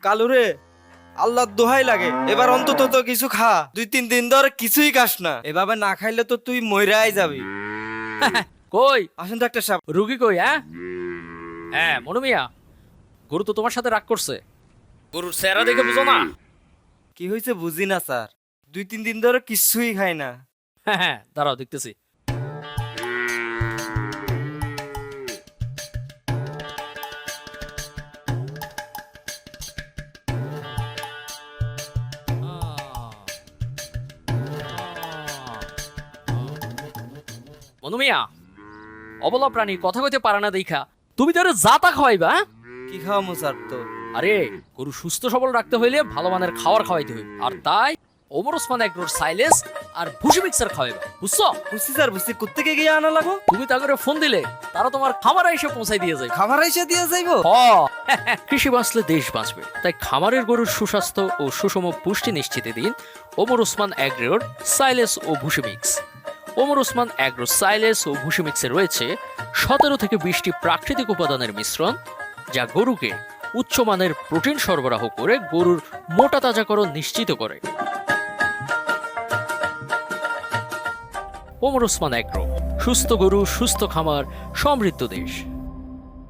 কালু রে, আল্লাহর দোহাই লাগে, এবার অন্তত তো কিছু খা। 2-3 দিন ধরে কিছুই খাস না, এভাবে না খাইলে তো তুই মইরাই যাবি। কই আসেন ডাক্তার সাহেব। রুগী কই? হ্যাঁ হ্যাঁ মনু মিয়া, গরু তো তোমার সাথে রাগ করছে। গরুর চেহারা দেখে বুঝো না? কি হয়েছে বুঝি না স্যার, 2-3 দিন ধরে কিছুই খাই না। হ্যাঁ হ্যাঁ দাঁড়াও দেখতেছি। মনু মিয়া, অবলা প্রাণী কথা কইতে পারে না দেখা তুমি তারে জাতা খাওয়াইবা? হ্যাঁ? কি খাওয়ামু স্যার তো? আরে গরু সুস্থ সবল রাখতে হইলে ভালো মানের খাবার খাওয়াইতে হইবে, আর তাই ওমর ওসমান এগ্রোর সাইলেস আর ভুসি মিক্সার খাওয়াইবা, বুঝছো? বুঝছি স্যার, বুঝছি। কোত্থেকে গিয়ে আনা লাগো? তুমি তাকে ফোন দিলে তারা তোমার খামারে এসে পৌঁছাই দিয়ে যায়। খাবার এসে দিয়ে যাইবো? কৃষি বাঁচলে দেশ বাঁচবে, তাই খামারের গরুর সুস্বাস্থ্য ও সুষম পুষ্টি নিশ্চিতে দিন ওমর ওসমান অ্যাগ্রোর সাইলেস ও ভুসি মিক্স। ওমর ওসমান অ্যাগ্রো সাইলেস ও ভুসি মিক্সে রয়েছে 17 থেকে 20টি প্রাকৃতিক উপাদানের মিশ্রণ, যা গরুকে উচ্চমানের প্রোটিন সরবরাহ করে গরুর মোটা তাজাকরণ নিশ্চিত করে। ওমর ওসমান অ্যাগ্রো, সুস্থ গরু, সুস্থ খামার, সমৃদ্ধ দেশ।